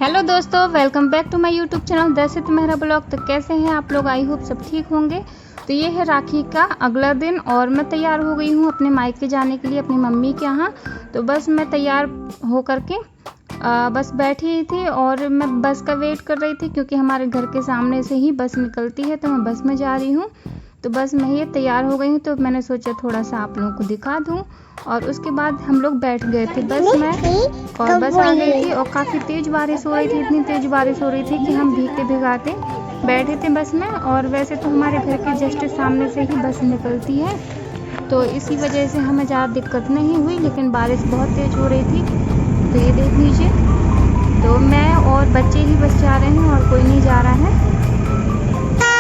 Hello दोस्तों, welcome back to my YouTube channel Darshit Mehra blog. तो कैसे हैं आप लोग? आई होप सब ठीक होंगे। तो ये है राखी का अगला दिन और मैं तैयार हो गई हूँ अपने मायके जाने के लिए, अपनी मम्मी के यहाँ। तो बस मैं तैयार हो करके बस बैठी थी और मैं बस का वेट कर रही थी, क्योंकि हमारे घर के सामने से ही बस निकलती है। तो मैं बस में जा रही हूँ। तो बस मैं ये तैयार हो गई हूँ, तो मैंने सोचा थोड़ा सा आप लोगों को दिखा दूँ। और उसके बाद हम लोग बैठ गए थे बस में और बस आ गई थी। और काफ़ी तेज़ बारिश हो रही थी, इतनी तेज़ बारिश हो रही थी कि हम भीगते भिगाते बैठे थे बस में। और वैसे तो हमारे घर के जस्ट सामने से ही बस निकलती है, तो इसी वजह से हमें ज़्यादा दिक्कत नहीं हुई, लेकिन बारिश बहुत तेज़ हो रही थी। तो ये देख लीजिए, तो मैं और बच्चे ही बस जा रहे हैं और कोई नहीं जा रहा है।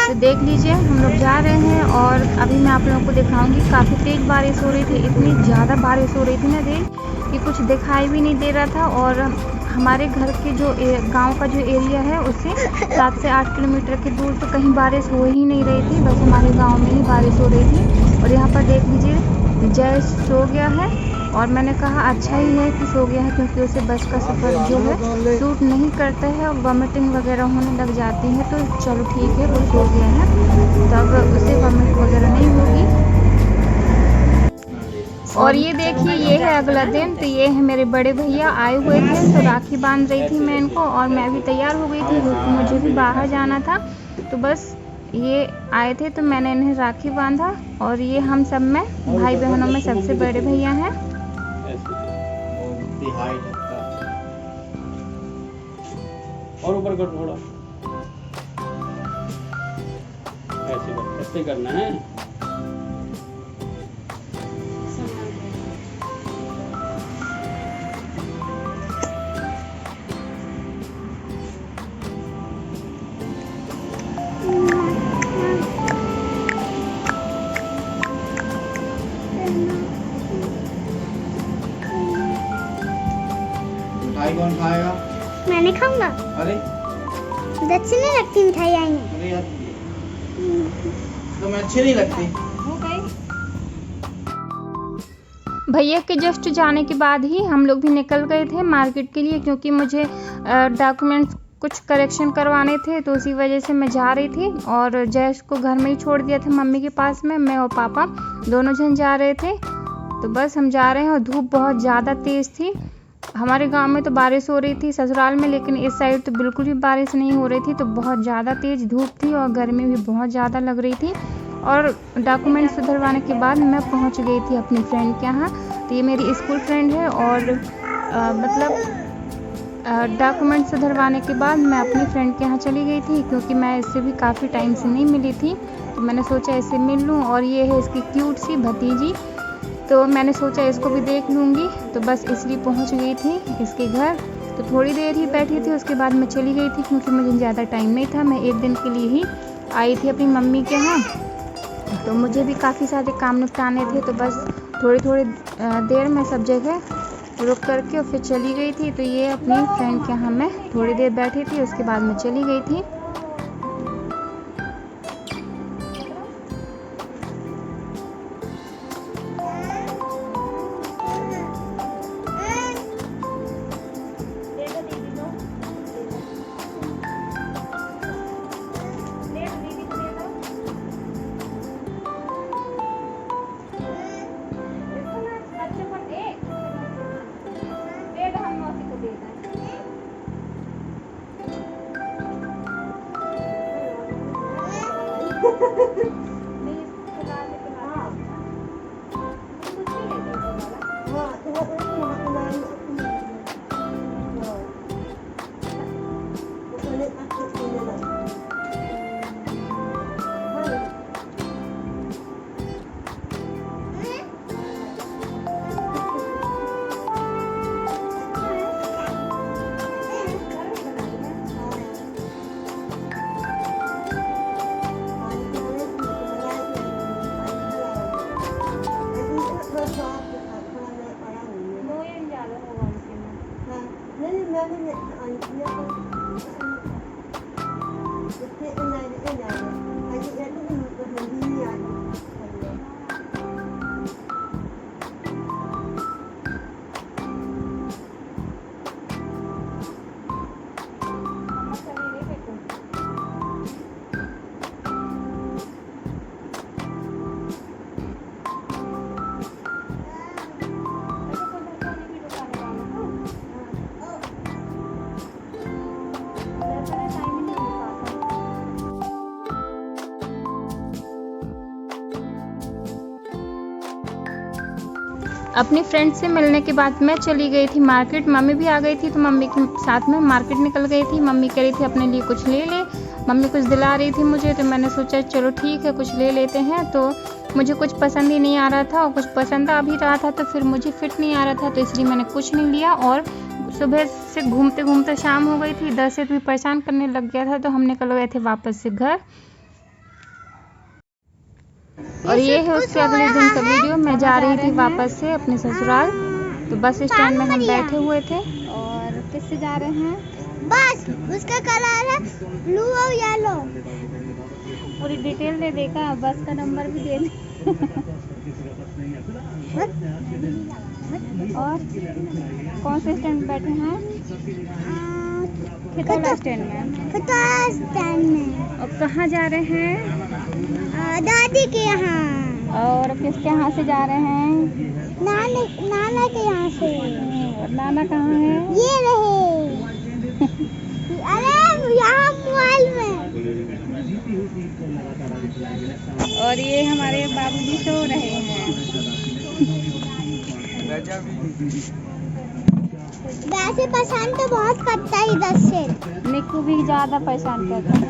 तो देख लीजिए, हम लोग जा रहे हैं और अभी मैं आप लोगों को दिखाऊंगी। काफ़ी तेज़ बारिश हो रही थी, इतनी ज़्यादा बारिश हो रही थी ना तेज़ कि कुछ दिखाई भी नहीं दे रहा था। और हमारे घर के जो गांव का जो एरिया है, उससे 7 से 8 किलोमीटर की दूर तो कहीं बारिश हो ही नहीं रही थी, बस हमारे गांव में ही बारिश हो रही थी। और यहाँ पर देख लीजिए, जय सो गया है और मैंने कहा अच्छा ही है कि सो गया है, क्योंकि उसे बस का सफ़र जो है सूट नहीं करता है और वॉमिटिंग वगैरह होने लग जाती है। तो चलो ठीक है, वो सो गया है, तब उसे वॉमिट वगैरह नहीं होगी। और ये देखिए, ये है अगला दिन। तो ये है मेरे बड़े भैया आए हुए थे, तो राखी बांध रही थी मैं इनको और मैं भी तैयार हो गई थी क्योंकि मुझे भी बाहर जाना था। तो बस ये आए थे तो मैंने इन्हें राखी बांधा। और ये हम सब में भाई बहनों में सबसे बड़े भैया हैं। और ऊपर कर थोड़ा, ऐसे करना है। मिठाई कौन खाएगा? मैंने खाऊंगा। अरे अच्छी नहीं लगती मिठाई आई में। अरे यार, तो मैं अच्छी नहीं लगती। भैया के जस्ट जाने के बाद ही हम लोग भी निकल गए थे मार्केट के लिए, क्योंकि मुझे डॉक्यूमेंट्स कुछ करेक्शन करवाने थे। तो उसी वजह से मैं जा रही थी और जयश को घर में ही छोड़ दिया था मम्मी के पास में। मैं और पापा दोनों जन जा रहे थे। तो बस हम जा रहे हैं और धूप बहुत ज़्यादा तेज़ थी। हमारे गांव में तो बारिश हो रही थी ससुराल में, लेकिन इस साइड तो बिल्कुल भी बारिश नहीं हो रही थी। तो बहुत ज़्यादा तेज़ धूप थी और गर्मी भी बहुत ज़्यादा लग रही थी। और डॉक्यूमेंट सुधरवाने के बाद मैं पहुंच गई थी अपनी फ्रेंड के यहाँ। तो ये मेरी स्कूल फ्रेंड है और डॉक्यूमेंट सुधरवाने के बाद मैं अपनी फ्रेंड के यहाँ चली गई थी, क्योंकि मैं इससे भी काफ़ी टाइम से नहीं मिली थी। तो मैंने सोचा इससे मिल लूँ। और ये है इसकी क्यूट सी भतीजी, तो मैंने सोचा इसको भी देख लूँगी। तो बस इसलिए पहुँच गई थी इसके घर। तो थोड़ी देर ही बैठी थी, उसके बाद मैं चली गई थी, क्योंकि मुझे ज़्यादा टाइम नहीं था। मैं एक दिन के लिए ही आई थी अपनी मम्मी के यहाँ, तो मुझे भी काफ़ी सारे काम निपटाने थे। तो बस थोड़ी देर में सब जगह रुक करके और फिर चली गई थी। तो ये अपनी फ्रेंड के यहाँ मैं थोड़ी देर बैठी थी, उसके बाद मैं चली गई थी। अपनी फ्रेंड से मिलने के बाद मैं चली गई थी मार्केट। मम्मी भी आ गई थी तो मम्मी के साथ में मार्केट निकल गई थी। मम्मी कह रही थी अपने लिए कुछ ले ले, मम्मी कुछ दिला रही थी मुझे, तो मैंने सोचा चलो ठीक है कुछ ले लेते हैं। तो मुझे कुछ पसंद ही नहीं आ रहा था और कुछ पसंद आ भी रहा था तो फिर मुझे फिट नहीं आ रहा था, तो इसलिए मैंने कुछ नहीं लिया। और सुबह से घूमते घूमते शाम हो गई थी, दशरथ भी परेशान करने लग गया था, तो हम निकल गए थे वापस से घर। और ये है उसके अगले दिन का वीडियो। मैं जा रही थी वापस से अपने ससुराल, तो बस स्टैंड में हम बैठे हुए थे। और किससे जा रहे हैं? बस उसका कलर है ब्लू और येलो। पूरी डिटेल दे देगा, बस का नंबर भी दे दे। और कौन से स्टैंड बैठे हैं? खितौड़ा स्टैंड में। खितौड़ा स्टैंड में। और कहाँ जा रहे हैं? दादी के यहाँ। और किसके यहाँ से जा रहे हैं? नाना के यहाँ से। और नाना कहाँ है? ये रहे। अरे यहाँ मोबाइल में। और ये हमारे बाबूजी सो रहे हैं। वैसे परेशान तो बहुत करता है इधर से। निक्कू भी ज़्यादा परेशान करता है।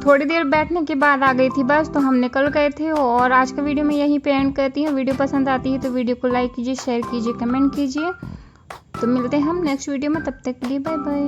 थोड़ी देर बैठने के बाद आ गई थी बस, तो हम निकल गए थे। और आज का वीडियो मैं यहीं पे एंड करती हूँ। वीडियो पसंद आती है तो वीडियो को लाइक कीजिए, शेयर कीजिए, कमेंट कीजिए। तो मिलते हैं हम नेक्स्ट वीडियो में, तब तक के लिए बाय बाय।